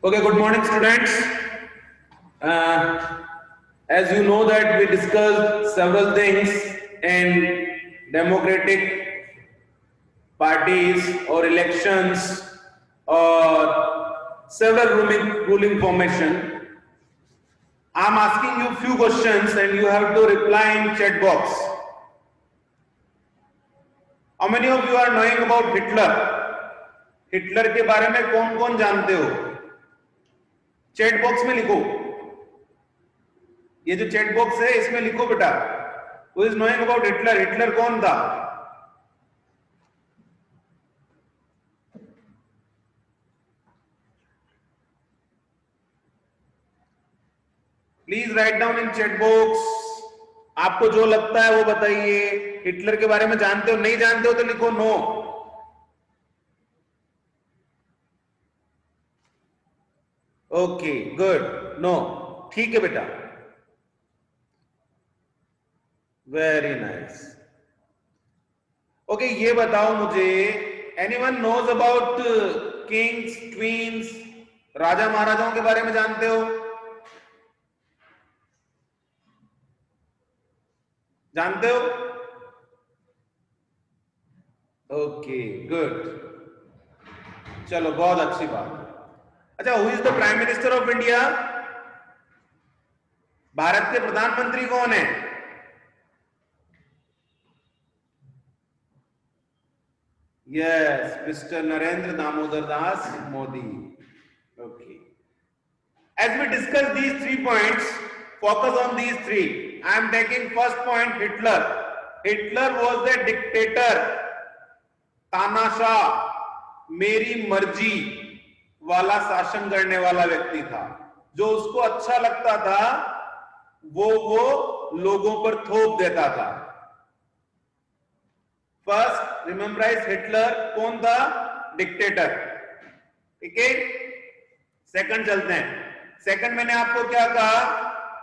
Okay, good morning, students. As you know that we discussed several things in democratic parties or elections or several ruling formation. I'm asking you few questions and you have to reply in chat box. How many of you are knowing about Hitler? Hitler के बारे में कौन कौन जानते हो? Chat box में लिखो. ये जो चैट बॉक्स है इसमें लिखो बेटा. Who is knowing about Hitler? Hitler कौन था? Please write down in chat box. आपको जो लगता है वो बताइए. हिटलर के बारे में जानते हो? नहीं जानते हो तो लिखो नो. Okay good. नो. ठीक है बेटा. Very nice. ओके ये बताओ मुझे, anyone knows about kings, queens, राजा महाराजाओं के बारे में जानते हो? जानते हो? Okay good. चलो बहुत अच्छी बात. अच्छा, who is the prime minister of India? Bharat के प्रधानमंत्री कौन है? Yes, mister Narendra Damodar Das Modi. Okay. As we discuss these 3 points, focus on these 3. I am taking first point, Hitler. Hitler was a dictator, तानाशाह, मेरी मर्जी वाला शासन करने वाला व्यक्ति था. जो उसको अच्छा लगता था वो लोगों पर थोप देता था. फर्स्ट रिमेम्बराइज हिटलर कौन था? डिक्टेटर. ठीक है. सेकंड चलते हैं. सेकंड मैंने आपको क्या कहा?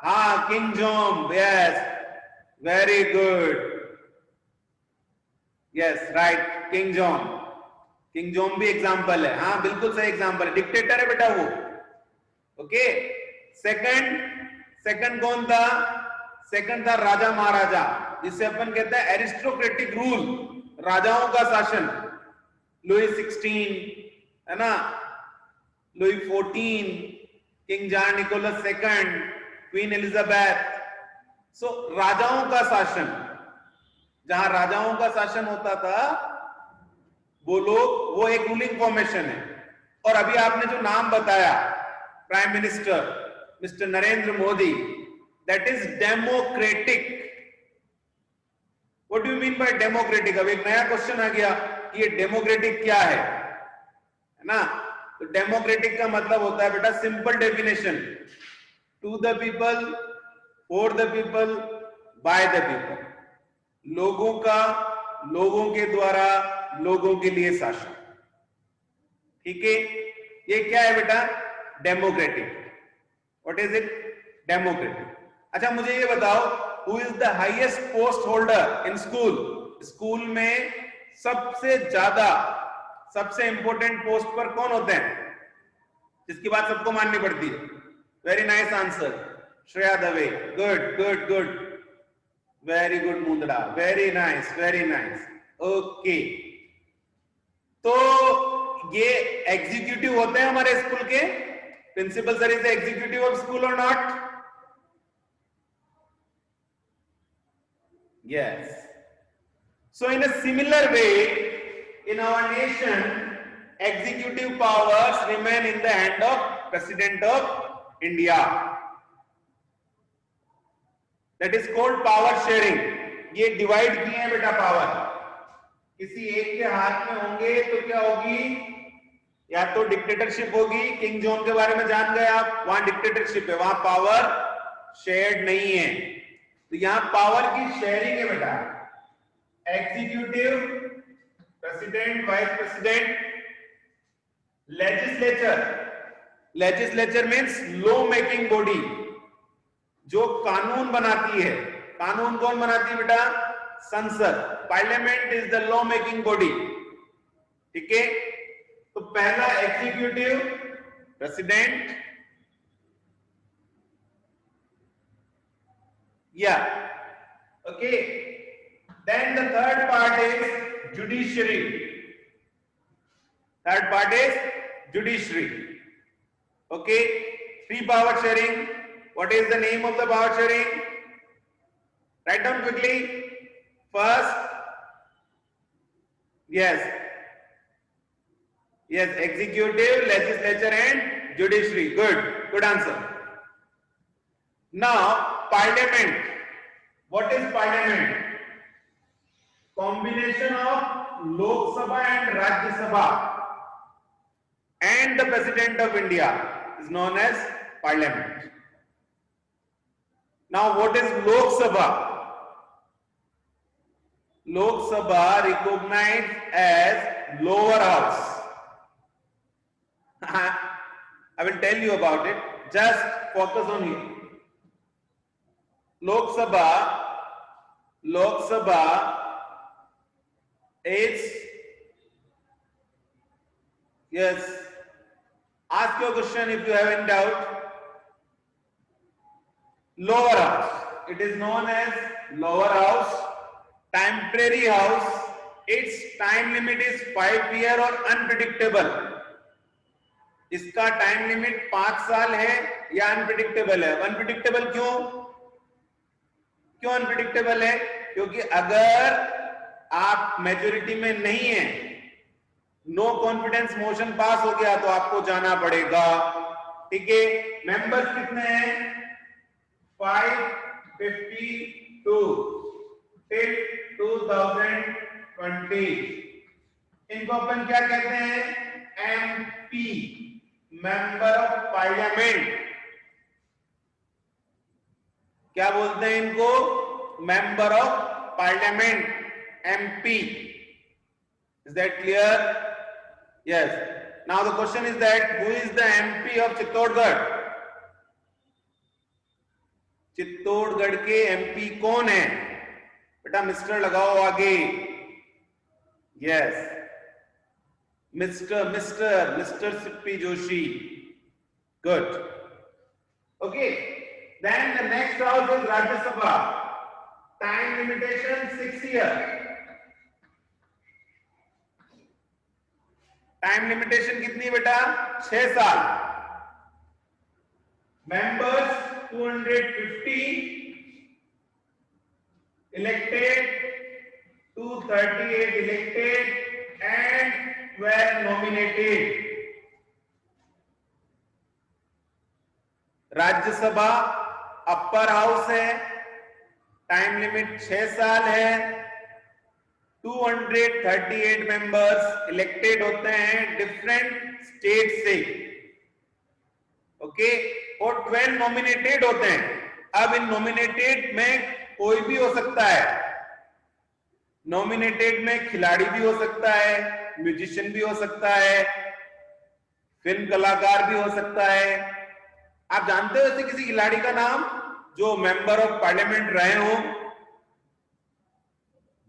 हाँ, king John. Yes, very good. Yes right, king John. King John भी एग्जांपल है. हाँ बिल्कुल सही एग्जांपल है. डिक्टेटर है बेटा वो. ओके. सेकंड कौन था? सेकंड था राजा महाराजा, जिसे अपन कहते हैं एरिस्टोक्रेटिक रूल, राजाओं का शासन. लुई 16 है ना, Louis 14, king John Nicholas II, queen Elizabeth. So राजाओं का शासन. जहां राजाओं का शासन होता था वो लोग, वो एक रूलिंग फॉर्मेशन है. और अभी आपने जो नाम बताया, prime minister mister Narendra Modi, that is democratic. What do you mean by democratic? अब एक नया क्वेश्चन आ गया कि ये डेमोक्रेटिक क्या है ना? तो डेमोक्रेटिक का मतलब होता है बेटा, simple definition, to the people, for the people, by the people. लोगों का, लोगों के द्वारा, लोगों के लिए शासन. ठीक है. ये क्या है बेटा? Democratic. What is it? Democratic. अच्छा मुझे ये बताओ, who is the highest post holder in school? School में सबसे ज्यादा, सबसे इंपॉर्टेंट पोस्ट पर कौन होते हैं जिसकी बात सबको माननी पड़ती है? Very nice answer, Shreya Dave. Good good good. Very good Mundada. Very nice, very nice. Okay. तो ये एग्जीक्यूटिव होते हैं हमारे स्कूल के. Principal sir is the executive of school और not? Yes. So in a similar way, in our nation, executive powers remain in the hand of President of India. That is called power sharing. ये divide किए हैं बेटा power. किसी एक के हाथ में होंगे तो क्या होगी? या तो डिक्टेटरशिप होगी. किंग जॉन के बारे में जान गए आप, वहां डिक्टेटरशिप है, वहां पावर शेयर्ड नहीं है. तो यहां पावर की शेयरिंग है बेटा. Executive, president, vice president, legislature. Legislature means law making body, जो कानून बनाती है. कानून कौन बनाती है बेटा? संसद. Parliament is the law making body. ठीक है. तो पहला executive, President, yeah, okay. Then the third part is judiciary. Third part is judiciary. Okay, three power sharing. What is the name of the power sharing? Write down quickly. First, yes, executive, legislature, and judiciary. Good answer. Now, parliament. What is parliament? Combination of Lok Sabha and Rajya Sabha and the President of India is known as parliament. Now, what is Lok Sabha? Lok Sabha recognized as lower house. I will tell you about it. Just focus on here. Lok Sabha is, yes, ask your question if you have any doubt. Lower house. It is known as lower house, temporary house. Its time limit is 5 years or unpredictable. इसका time limit 5 साल है या unpredictable है? Unpredictable क्यों unpredictable है? क्योंकि अगर आप मेजोरिटी में नहीं है, नो कॉन्फिडेंस मोशन पास हो गया तो आपको जाना पड़ेगा. ठीक है, मेंबर्स कितने हैं? 552 टिल 2020. इनको अपन क्या कहते हैं? MP, member of parliament. क्या बोलते हैं इनको? Member of parliament, MP. Is that clear? Yes. Now the question is that who is the MP of Chittorgarh? Chittorgarh के MP कौन है? बेटा मिस्टर लगाओ आगे. Yes. Mr. Sippy Joshi. Good. Okay. Then the next house is Rajya Sabha. Time limitation 6 years. Time limitation कितनी बेटा? 6 साल. Members 250. Elected 238 elected and 12 nominated. Rajya Sabha upper house है, टाइम लिमिट 6 साल है, 238 मेंबर्स इलेक्टेड होते हैं डिफरेंट स्टेट से. Okay, और 12 नॉमिनेटेड होते हैं. अब इन नॉमिनेटेड में कोई भी हो सकता है. नॉमिनेटेड में खिलाड़ी भी हो सकता है, म्यूजिशियन भी हो सकता है, फिल्म कलाकार भी हो सकता है. आप जानते हो ऐसे किसी खिलाड़ी का नाम जो मेंबर ऑफ पार्लियामेंट रहे हो,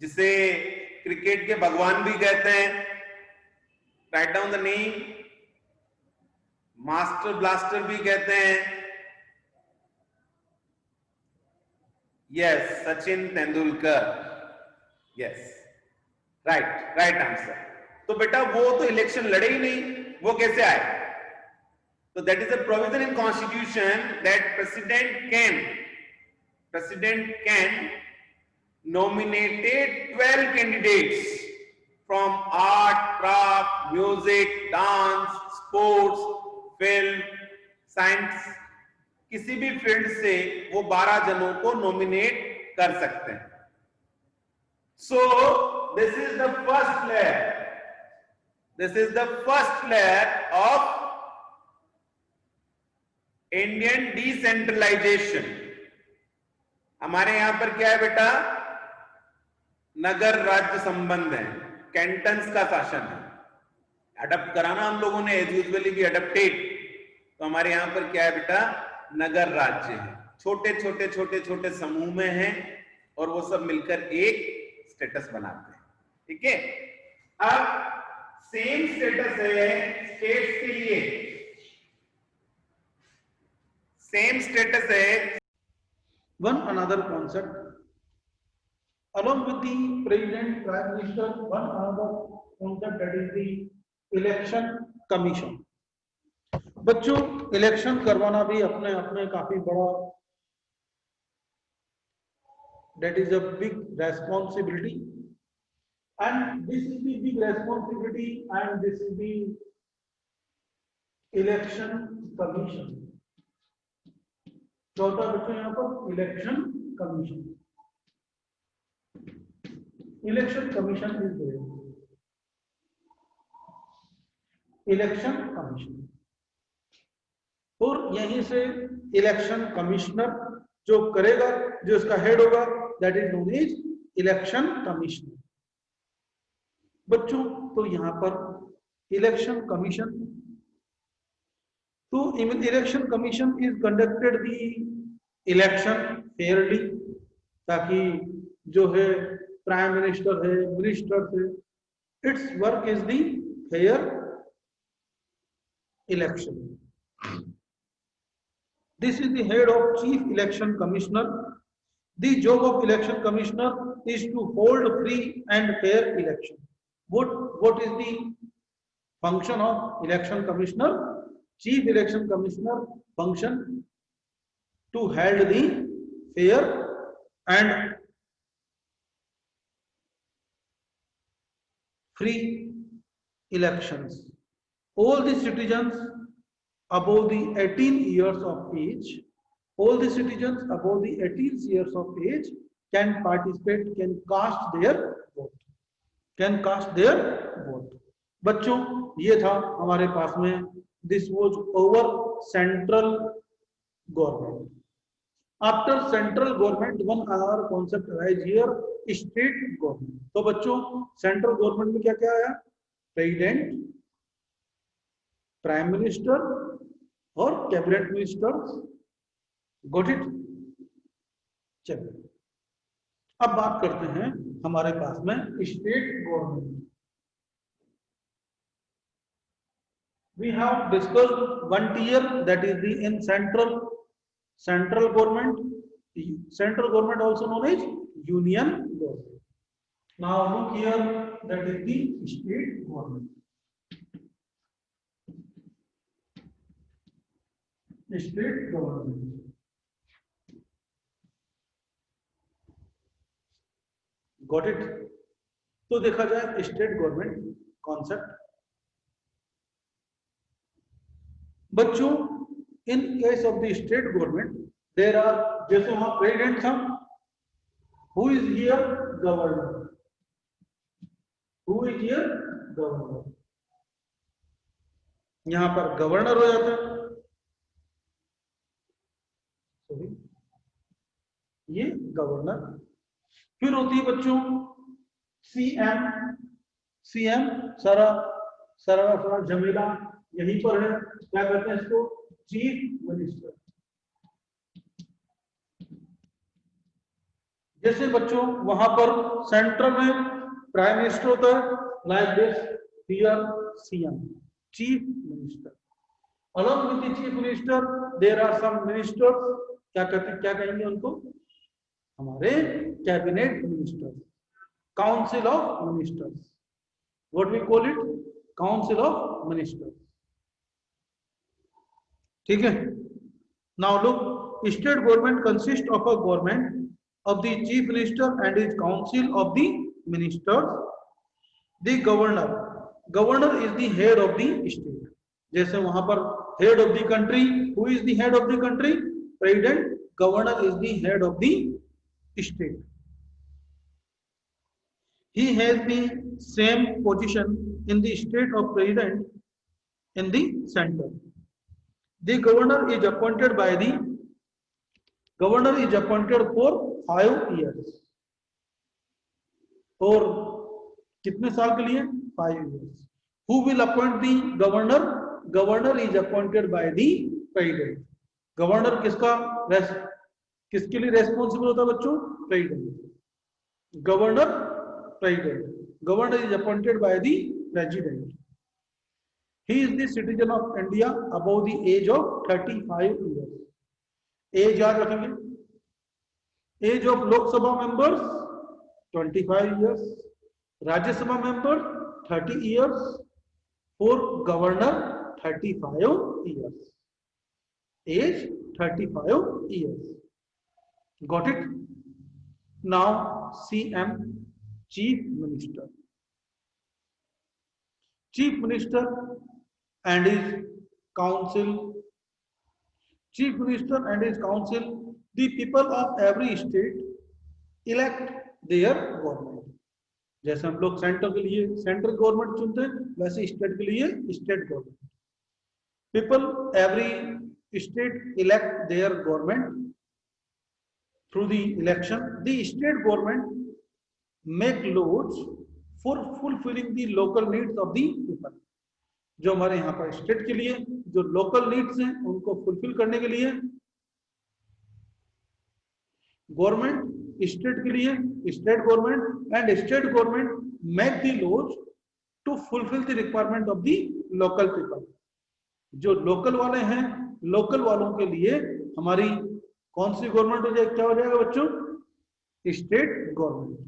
जिसे क्रिकेट के भगवान भी कहते हैं? Write down the name. Master blaster भी कहते हैं. Yes, Sachin Tendulkar. Yes, right answer. तो बेटा वो तो इलेक्शन लड़े ही नहीं, वो कैसे आए? तो that is a provision in constitution that president can nominated 12 candidates from art, craft, music, dance, sports, film, science. किसी भी फील्ड से वो 12 जनों को नॉमिनेट कर सकते हैं. So this is the first layer. This is the first layer of Indian decentralization. हमारे यहां पर क्या है बेटा? नगर राज्य संबंध है, कैंटन्स का शासन है. अडॉप्ट कराना हम लोगों ने, एज यूजुअली भी अडॉप्टेड. तो हमारे यहां पर क्या है बेटा? नगर राज्य है. छोटे छोटे समूह में हैं और वो सब मिलकर एक स्टेटस बनाते हैं. ठीक है. अब सेम स्टेटस है स्टेट्स के लिए. सेम स्टेटस है। One another concept, along with the president, prime minister, one another concept, that is the election commission. बच्चों, इलेक्शन करवाना भी अपने अपने काफी बड़ा, that is a big responsibility, and this is the big responsibility, and this is the election commission. चौथा बच्चों यहाँ पर election commission. Election commission is there. Election commission, और यहीं से इलेक्शन कमिश्नर जो करेगा, जो इसका हेड होगा, that is known as election commissioner. बच्चों, तो यहां पर इलेक्शन कमीशन, तो election commission is conducted the election fairly, ताकि जो है प्राइम मिनिस्टर है, मिनिस्टर है, its work is the fair election. This is the head of Chief Election Commissioner. The job of Election Commissioner is to hold free and fair election. What is the function of Election Commissioner? Chief Election Commissioner function to hold the fair and free elections. All the citizens above the 18 years of age, all the citizens above the 18 years of age can participate, can cast their vote, can cast their vote. बच्चों, ये था हमारे पास में, this was over central government. After central government, one other concept arise here, state government. तो बच्चों, central government में क्या क्या आया? President, प्राइम मिनिस्टर और कैबिनेट मिनिस्टर. Got it? चलिए, अब बात करते हैं हमारे पास में state government. We have discussed one tier, that is the in central government. Central government also known as union government. Now look here, that is the state government. State government, got it? तो देखा जाए state government concept. बच्चों, in case of the state government there are, जैसे वहां president था, who is here? Governor. Who is here? Governor. यहां पर governor हो जाता है, ये गवर्नर. फिर होती है बच्चों सीएम. सीएम सारा सारा झमेला यहीं पर है. क्या कहते हैं इसको? Chief minister. जैसे बच्चों वहां पर सेंट्रल में प्राइम मिनिस्टर होता है, like this here CM, chief minister. Along with the chief minister there are some ministers. क्या कहेंगे उनको? हमारे cabinet ministers, council of ministers. What we call it? Council of ministers. ठीक है? Now look, state government consist of a government of the chief minister and is council of the ministers. The governor is the head of the state. जैसे वहां पर head of the country, who is the head of the country? President. Governor is the head of the state. He has the same position in the state of president in the center. The governor is appointed for 5 years. और कितने साल के लिए? 5 years. Who will appoint the governor? Governor is appointed by the president. Governor किसके लिए responsible होता है बच्चों? President. Governor president. Governor is appointed by the president. He is the citizen of India above the age of 35 years. Age याद रखेंगे, age of Lok Sabha members 25 years, Rajya Sabha member 30 years, for governor 35 years, age 35 years. Got it? Now CM, chief minister. Chief minister and his council, chief minister and his council, the people of every state elect their government. जैसे हम लोग centre के लिए central government चुनते हैं, वैसे state के लिए state government. People every state elect their government through the election. The state government make laws for fulfilling the local needs of the people. जो हमारे यहाँ पर स्टेट के लिए जो लोकल नीड्स हैं उनको फुलफिल करने के लिए गवर्नमेंट, स्टेट के लिए state government and state government make the laws to fulfil the requirement of the local people. जो लोकल वाले हैं, लोकल वालों के लिए हमारी कौन सी गवर्नमेंट हो जाए, क्या हो जाएगा बच्चों? State government.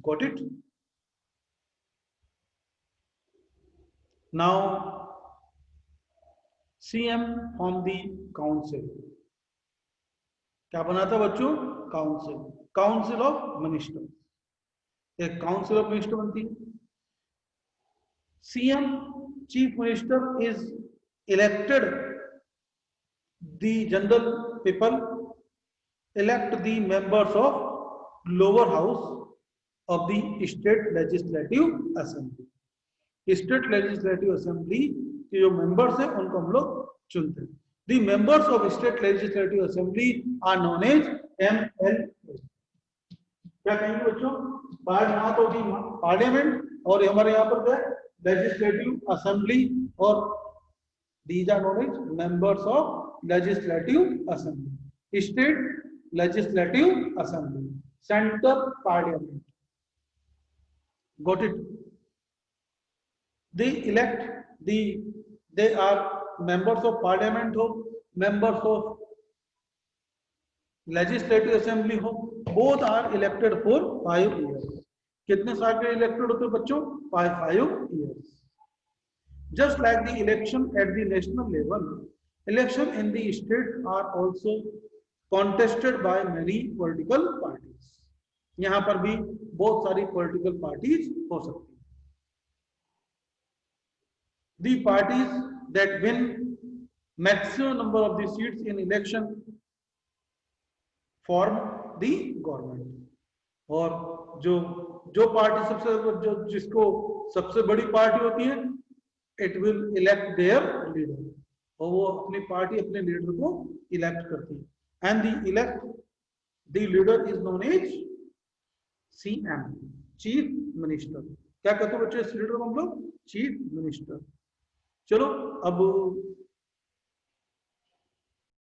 Got it? Now CM from the council. क्या बना था बच्चों? काउंसिल. Council of minister. एक काउंसिल ऑफ मिनिस्टर बनती है. CM chief minister is elected. The general people elect the members of lower house of the state legislative assembly. State legislative assembly के जो members हैं उनको हम लोग चुनते हैं. The members of state legislative assembly are known as MLA. क्या कहेंगे बच्चों? पार्लियामेंट होगी, पार्लियामेंट, और हमारे यहाँ पर क्या है? लेजिस्लेटिव असेंबली, और these are known as members of legislative assembly. State legislative assembly, center parliament. Got it? They elect they are members of parliament ho, members of legislative assembly ho, both are elected for 5 years. कितने साल के elected होते हैं बच्चों? 5 years. Just like the election at the national level, election in the state are also contested by many political parties. यहाँ पर भी बहुत सारी political parties हो सकती हैं. The parties that win maximum number of the seats in election form the government. और जो पार्टी सबसे जिसको सबसे बड़ी पार्टी होती है, it will elect their leader. और वो अपनी पार्टी अपने लीडर को इलेक्ट करती है. And the leader is known as CM, Chief Minister. क्या कहते हैं बच्चों इस लीडर को हम लोग? Chief minister. चलो अब